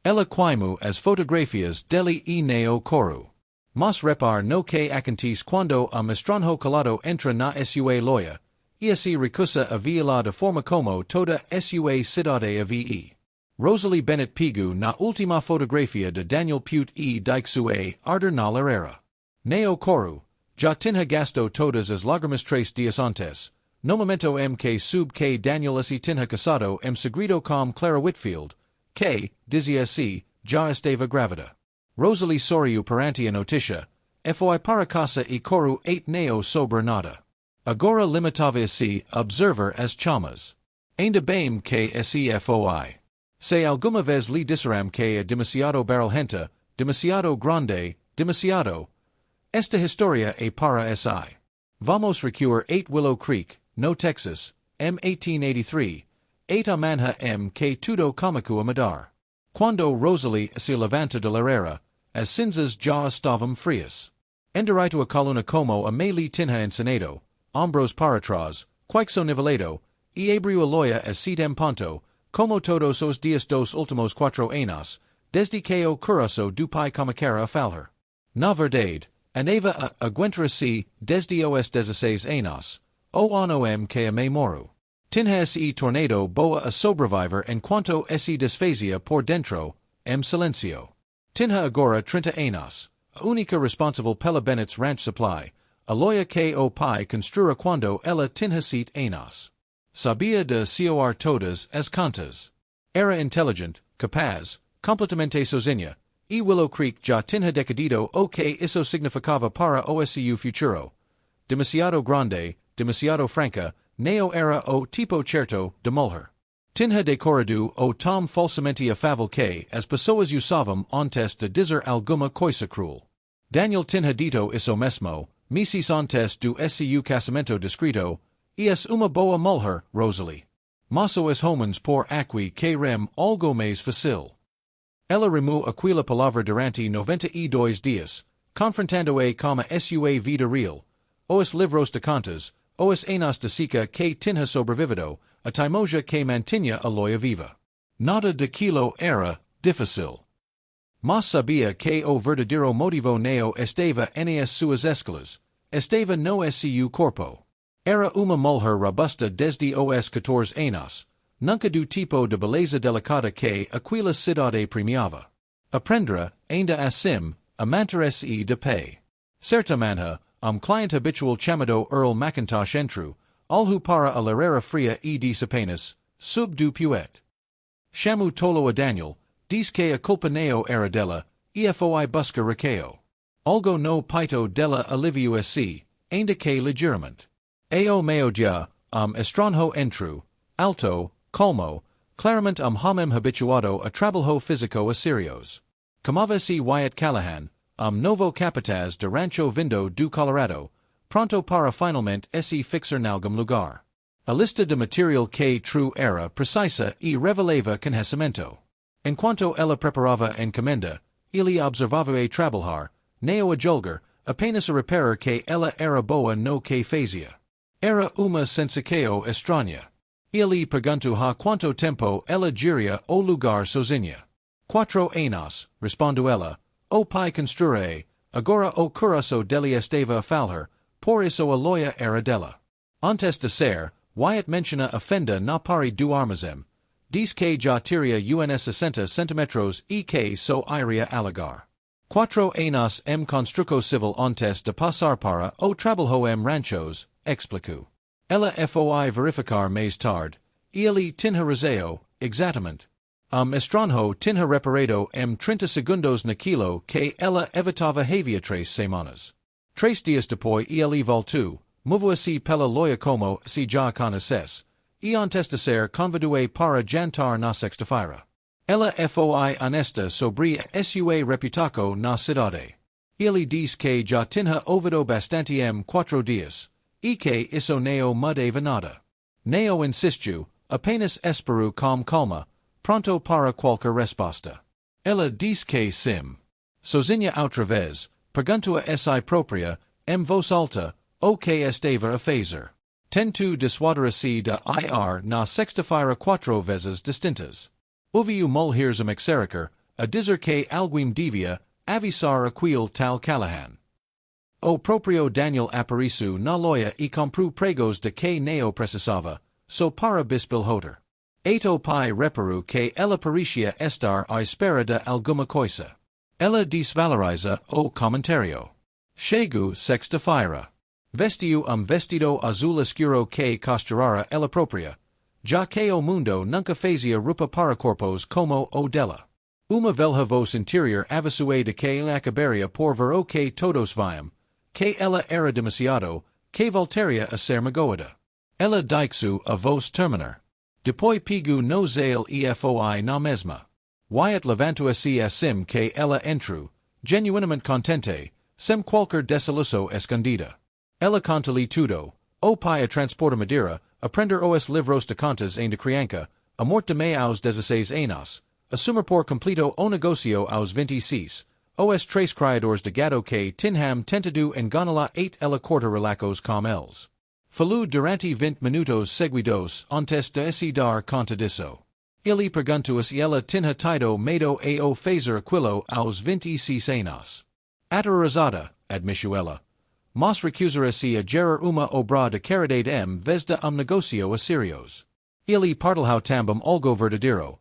Ela quaimu as fotografias deli e neo coru. Mas repar no que acantis quando a mestranho calado entra na sua loja, e se recusa a viola de forma como toda sua cidade a ve. Rosalie Bennett Pigu na última fotografia de Daniel Pute e Dixue arder na larera. Neo coru, já tinha gasto todas as lágrimas 3 dias antes, no momento que sub que Daniel se tinha casado segredo com Clara Whitfield, que, dizia se, já estava grávida. Rosalie sorriu perante a notícia, foi para casa e coru 8 neo sobre nada. Agora limitava-se a observar as chamas. Ainda bem que se foi. Se alguma vez lhe disseram que é demasiado barulhenta, demasiado grande, demasiado. Esta história é para si. Vamos recuar 8 Willow Creek, no Texas, 1883, 8 a manhã que tudo começou a mudar. Quando Rosalie se levanta de larera, as cinzas já estavam frias. Endireito a coluna como a me tinha ensinado, ombros para trás, queixo nivelado, e abriu a loja a 7 ponto, como todos os dias dos últimos 4 anos, desde que o coração do pai começara a falhar. Na verdade, andava a aguentar-se desde os 16 anos, o ano que a me moro. Tinha se tornado boa a sobreviver enquanto se desfazia por dentro, silencio. Tinha agora 30 anos, a única responsável pela Bennett's Ranch Supply, a loja que o pai construra quando ela tinha 7 anos. Sabia de coar todas as contas. Era inteligente, capaz, completamente sozinha, e Willow Creek já tinha decidido o que isso significava para o seu futuro. Demasiado grande, demasiado franca, neo era o tipo certo de mulher. Tinha decorado o tom falsamente afável que as pessoas usavam antes de dizer alguma coisa cruel. Daniel tinha dito isso mesmo, meses antes do seu casamento descrito, e es uma boa mulher, Rosalie. Mas os homens por aqui que rem algo mais fácil. Ela remou aquela palavra durante 92 dias, confrontando-a com a sua vida real, os livros de contas, os anos de seca que tinha sobrevivido, a teimosia que mantinha a loja viva. Nada daquilo era difícil. Mas sabia que o verdadeiro motivo neo estava nas suas escalas, estava no seu corpo. Era uma mulher robusta desde os 14 anos, nunca do tipo de beleza delicada que aquela cidade premiava. Aprendera, ainda assim, a manter-se de pé. Certamente, cliente habitual chamado Earl Mackintosh entrou, alhu para a larera fria e disse apenas, sub do puet. Chamu tolo a Daniel, diz que a culpa neo era dela, e foi busca recao. Algo no peito dela alivio se, ainda que ligeiramente. Ao meio-dia, estranho entrou, alto, calmo, claramente homem habituado a trabalho físico a serios. Chamava-se Wyatt Callahan, novo capataz de rancho vindo do Colorado, pronto para finalmente se fixar nalgum lugar. A lista de material que true era precisa e revelava conhecimento. Enquanto ela preparava a encomenda, ele observava a trabalhar, neo a julgar, apenas a reparar que ela era boa no que fazia. Era uma sensação estranha. Ele perguntou há quanto tempo ela giria o lugar sozinha. 4 anos, respondeu ela, o pai construirá, agora o coração dele estava a falhar, por isso a loja era dela. Antes de ser, Wyatt menciona a fenda na pare do armazém, diz que já tiria uns 60 cm e que so iria alagar. 4 anos construco civil antes de passar para o trabalho ranchos, explicou. Ela foi verificar mais tarde, e ele tinha razão, exatamente. Estranho tinha reparado 30 segundos naquilo que ela evitava havia 3 semanas. 3 dias depois ele voltou, moveu-se pela loja como se já conhecesse, e antes de ser convidou para jantar na sexta-feira. Ela foi honesta sobre a sua reputação na cidade. Ele diz que já tinha ouvido bastante 4 dias, e que isso não mudava nada. Neo insistiu, apenas esperou com calma, pronto para qualquer resposta. Ela diz que sim. Sozinha outra vez, perguntou a si própria, voz alta, o que estava a fazer. Tento dissuadir-se de ir na sexta-feira 4 vezes distintas. Ouviu mulheres a mexericar, a dizer que alguim devia, avisar aquil tal Callahan. O proprio Daniel Aparisu na loja e compru pregos de que neo precisava, so para bispil hoter. Eto pai reparu que ela paricia estar à espera de alguma coisa. Ela desvaloriza o comentario. Chego sexta-feira. Vestiu vestido azul escuro que costurara ela propria, já que o mundo nunca fazia rupa para corpos como o dela. Uma velha voz interior avisou de que ela acabaria por ver o que todos viam, que ela era demasiado, que voltaria a ser magoada. Ela dixu a voz terminar. Depois pegu no zale e foi na mesma. Wyatt levantou-se assim que ela entrou, genuinamente contente, sem qualquer desiluso escondida. Ela conta-lhe tudo, o pai a transporta madeira, aprender os livros de contas em de criança, a morte de mãe aos 16 anos, assumir por completo o negocio aos 26, os três criadores de gado que tinham tentado enganá-la ela corta relacos com eles. Falou durante 20 minutos seguidos antes de se dar conta disso. Ele perguntou se ela tinha tido medo a o fazer aquilo aos 26 anos. Aterrorizada, admitiu ela. Mas recusara-se a gerar uma obra de caridade vez de negocio a serios. Ele partilhou também algo verdadeiro.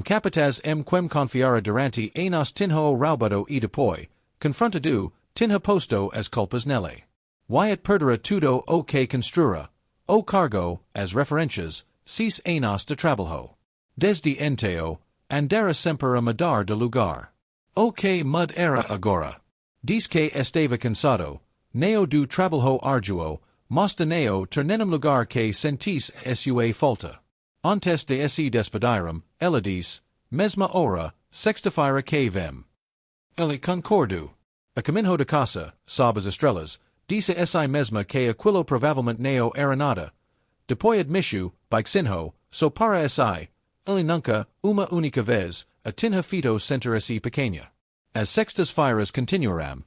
Capataz quem confiara durante anos tinha o roubado e depois, confrontado, tinha posto as culpas nele. Wyatt perdera tudo o que construra, o cargo, as referências, 6 anos de trabalho. Desde então, andara sempre a mudar de lugar. O que mud era agora? Diz que estava cansado, neo do trabalho arduo, mas de neo tornenum lugar que sentis sua falta. Antes de se despediram, ela diz, mesma hora, sexta-feira que vem. Ele concordo. A caminho de casa, sob as estrelas, disse essa mesma que aquilo provavelmente neo era nada. Depois admitiu, bixinho, so para si, ele nunca, uma única vez, a tinha feito sentir-se pequena. As sextas-feiras continuaram,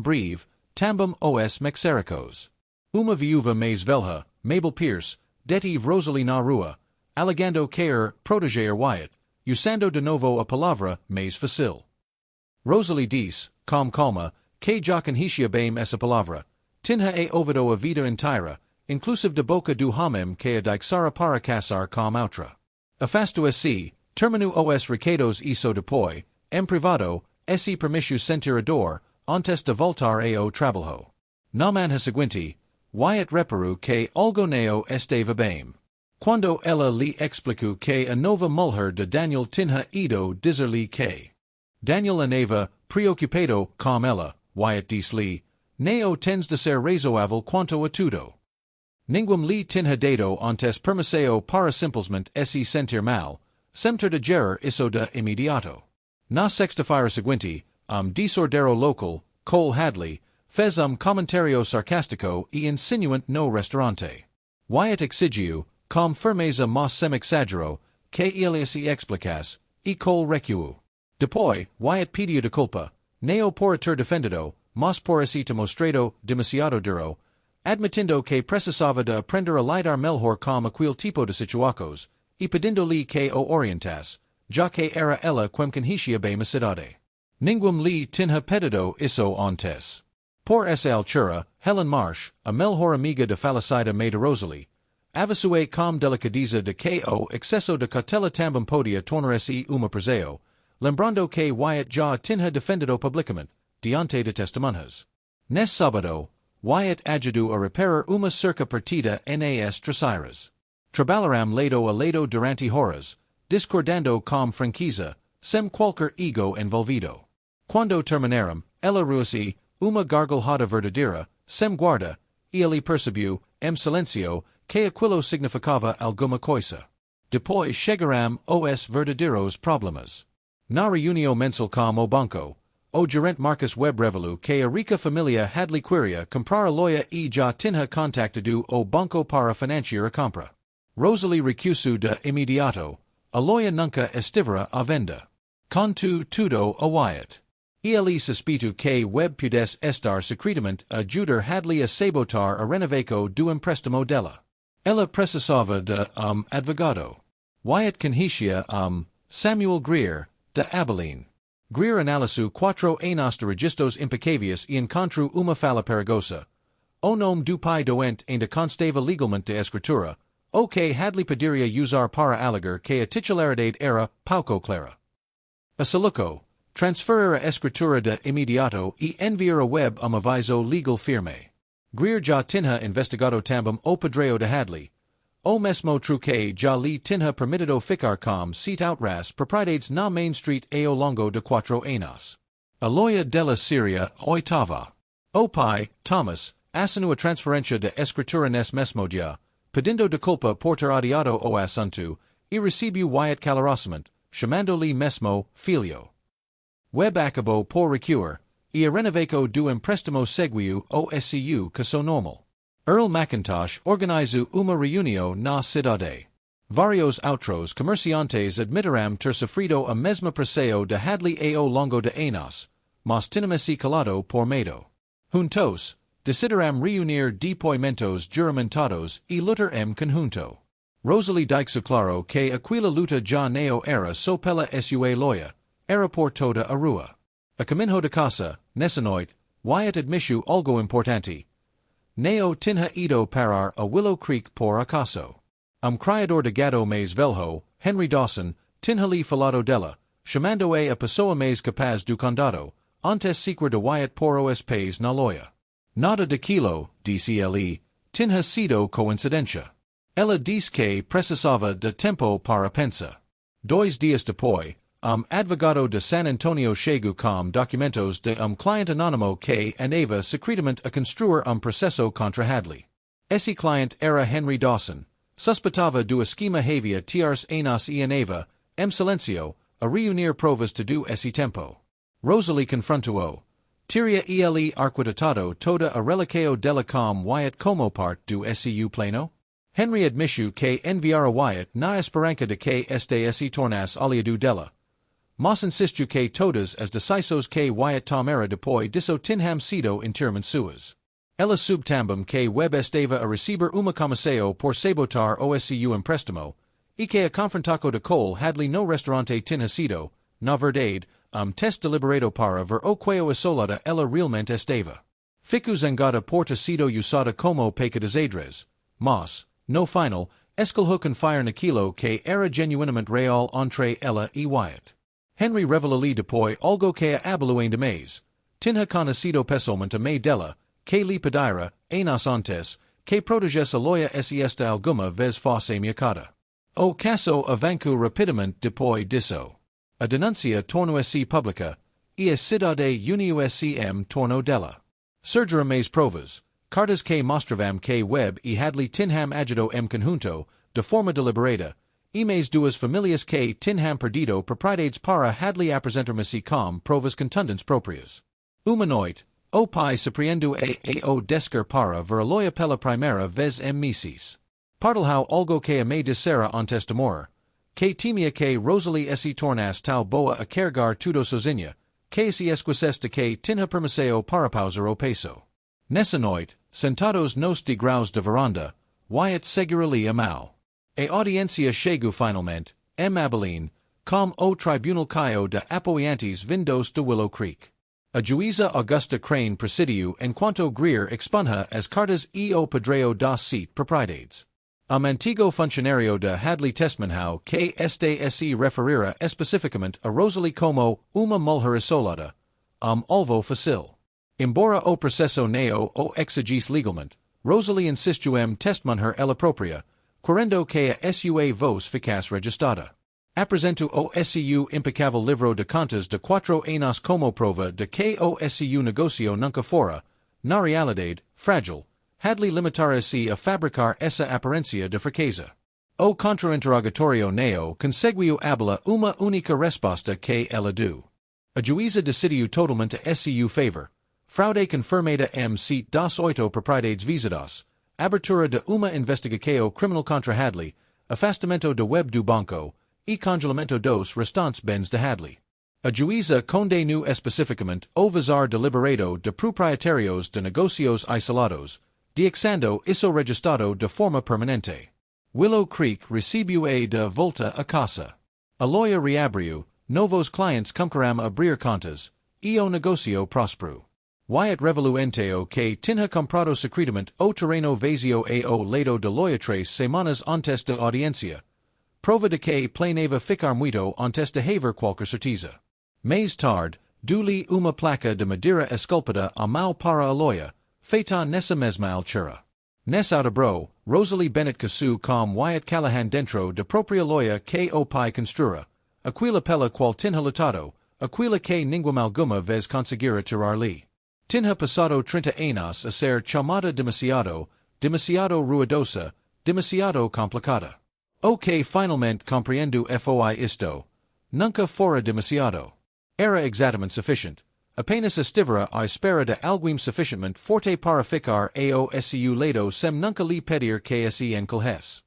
breve, também os mexericos. Uma viúva mais velha, Mabel Pierce, detive Rosalie na rua, alegando querer proteger Wyatt, usando de novo a palavra mais fácil. Rosalie disse, com calma, que já conhecia bem essa palavra, tinha ouvido a vida inteira, inclusive de boca do homem que a dixara para caçar com outra. Afastou-se, terminou os recados e so depois, privado, se permitiu sentir a dor, antes de voltar ao trabalho. Na manhã seguinte, Wyatt reparou que algo neo estava bem. Quando ela lhe explicou que a nova mulher de Daniel tinha ido dizer-lhe que Daniel andava preocupado com ela, Wyatt disse-lhe, neo tens de ser razoável quanto a tudo. Ninguém lhe tinha dado antes permissão para simplesmente se sentir mal, sem ter de gerar isso de imediato. Na sexta-feira seguinte, desordero local, Cole Hadley, fez comentário sarcástico e insinuante no restaurante. Wyatt exigiu, com firmeza mas sem exagero, que ele se explicasse, e Cole recuou. Depois, Wyatt pediu de culpa, neo por ter defendido, mas por esse mostrado demasiado duro, admitindo que precisava de aprender a lidar melhor com aquele tipo de situações, e pedindo-lhe que o orientasse, já que era ela quem conhecia bem a cidade. Ninguém lhe tinha pedido isso antes. Por essa altura, Helen Marsh, a melhor amiga de falecida mãe de Rosalie, avisou com delicadeza de que o excesso de cautela também podia tornar-se uma preseo, lembrando que Wyatt já tinha defendido publicamente, diante de testemunhas. Nesse sábado, Wyatt ajudou a reparar uma cerca partida nas traseiras. Trabalharam lado a lado durante horas, discordando com franqueza, sem qualquer ego envolvido. Quando terminaram, ela riu-se, uma gargalhada verdadeira, sem guarda, e ele percebeu, silencio, que aquilo significava alguma coisa. Depois chegaram os verdadeiros problemas. Na reunião mensal com o banco, o gerente Marcus Webb revelou que a rica família Hadley queria comprar a loja e já tinha contactado o banco para financiar a compra. Rosalie recusou de imediato, a loja nunca estivera à venda. Contou tudo a Wyatt. Ele suspeitou que Webb pudesse estar secretamente a ajudar Hadley a sabotar a renovação do empréstimo dela. Ela precisava de advogado. Wyatt conhecia Samuel Greer, de Abilene. Greer analisu quattro anos de registos impecavius e encontru uma fala perigosa. O nome do pai doente ainda constava legalmente de escritura, o que hadley poderia usar para alegar que a titularidade era pouco clara. A soluco, transferir a escritura de imediato e enviar a web a aviso legal firme. Greer já tinha investigado também o padrão de Hadley. O mesmo truque já lhe tinha permitido ficar com seat outras propriedades na Main Street ao longo de 4 anos. A loja della Síria oitava. O pai, Thomas, assinou a transferência de escritura nesse mesmo dia, pedindo de culpa por ter adiado o assunto, e recebeu Wyatt calorosamente, chamando-lhe mesmo filho. Webb acabou por recuar, e a renovaco do empréstimo seguiu o SCU que so normal. Earl McIntosh organizou uma reunião na cidade. Varios outros comerciantes admitiram ter sofrido a mesma pressão de Hadley ao longo de anos, mas tinham-se calado por medo. Juntos, decidiram reunir depoimentos juramentados e lutar conjunto. Rosalie deixou claro que aquela luta já não era só pela sua loja, era por toda a rua. A caminho de casa, nessa noite, Wyatt admitiu algo importante. Não tinha ido parar a Willow Creek por acaso. Criador de gado mais velho, Henry Dawson, tinha-lhe falado dela, chamando-a a pessoa mais capaz do condado, antes sequer de Wyatt por os pés na loja. Nada daquilo, disse ele, tinha sido coincidência. Ela disse que precisava de tempo para pensar. 2 dias depois, advogado de San Antonio chegou com documentos de cliente anônimo que andava secretamente a construir processo contra Hadley. Esse cliente era Henry Dawson. Suspeitava do esquema havia tiars anos e andava, silencio, a reunir provas todo esse tempo. Rosalie confrontou-o. Teria ele arquitectado toda a relação dela com Wyatt como parte do SCU plano? Henry admitiu que enviara Wyatt na esperança de que este se tornasse aliado dela. Mas insistiu que todas as decisões que Wyatt tomara depois disso tinham sido inteiramente suas. Ela soube também que Webb estava a receber uma comissão por sabotar o SCU empréstimo, e que a confrontação de Cole Hadley no restaurante tinha sido, na verdade, teste deliberado para ver o quão isolada ela realmente estava. Ficou zangada por ter sido usada como peca desadres, mas, no final, escolheu confiar naquilo que era genuinamente real entre ela e Wyatt. Henry revelou-lhe depois algo que a abelou em Demais. Tinha conhecido pessoalmente a mãe dela, que lhe pedira, anos antes, que protegesse a loja se esta alguma vez fosse ameaçada. O caso avançou rapidamente depois disso. A denúncia tornou-se pública, e a cidade uniu-se tornou dela. Surgiram mais provas, cartas que mostravam que Webb e Hadley tinham agido conjunto, de forma deliberada, e mais duas famílias que tinham perdido propriedades para Hadley apresentar-se com provas contundentes próprias. Uma noite, o pai surpreendeu ao descer para ver a loja pela primeira vez meses. Partilhou algo que a mãe dissera antes de morrer, que temia que Rosalie se tornasse tal boa a carregar tudo sozinha, que se esquecesse de que tinha permissão para pausar o peso. Nessa noite, sentados nos degraus de varanda, Wyatt segura-lhe a mão. A audiência chegou finalmente, Abilene, com o tribunal caio de apoiantes vindos de Willow Creek. A juíza Augusta Crane presidiu enquanto Greer expunha as cartas e o padrão das seat propriedades. Antigo funcionário de Hadley testemunhou que este se referira especificamente a Rosalie como uma mulher isolada, alvo fácil. Embora o processo não o exigisse legalmente, Rosalie insistiu testemunhar ela própria, querendo que a sua voz ficasse registrada. Apresento o SCU impecável livro de contas de 4 anos como prova de que o SCU negocio nunca fora, na realidade, frágil. Hadley limitara-se a fabricar essa aparência de fraqueza. O contra-interrogatório não conseguiu habla uma única resposta que ela deu. A juíza decidiu totalmente a SCU favor. Fraude confirmada seat das 8 propriedades visadas, abertura de uma investigação criminal contra Hadley, afastamento de Webb do banco, e congelamento dos restantes bens de Hadley. A juíza condenou especificamente o vazar deliberado de proprietários de negocios isolados, deixando isso registrado de forma permanente. Willow Creek recebeu de volta a casa. A loja reabriu, novos clientes cumcaram abrir contas, e o negocio prosperu. Wyatt revoluenteo que tinha comprado secretamente o terreno vazio ao lado de loja 3 semanas antes de audiencia. Prova de que planeava ficar muito antes de haver qualquer certeza. Mais tarde, deu-lhe uma placa de madeira esculpida a mão para a loja, feita nessa mesma altura. Nessa outubro, Rosalie Bennett caçou com Wyatt Callahan dentro da própria loja que o pai construra, aquila pela qual tinha lutado, aquila que ninguém alguma vez conseguira tirar-lhe. Tinha passado 30 anos a ser chamada demasiado, demasiado ruidosa, demasiado complicada. O que finalmente compreendo foi isto. Nunca fora demasiado. Era exatamente suficiente. Apenas estivera à espera de alguém suficientemente forte para ficar ao seu lado sem nunca lhe pedir que se encolhesse.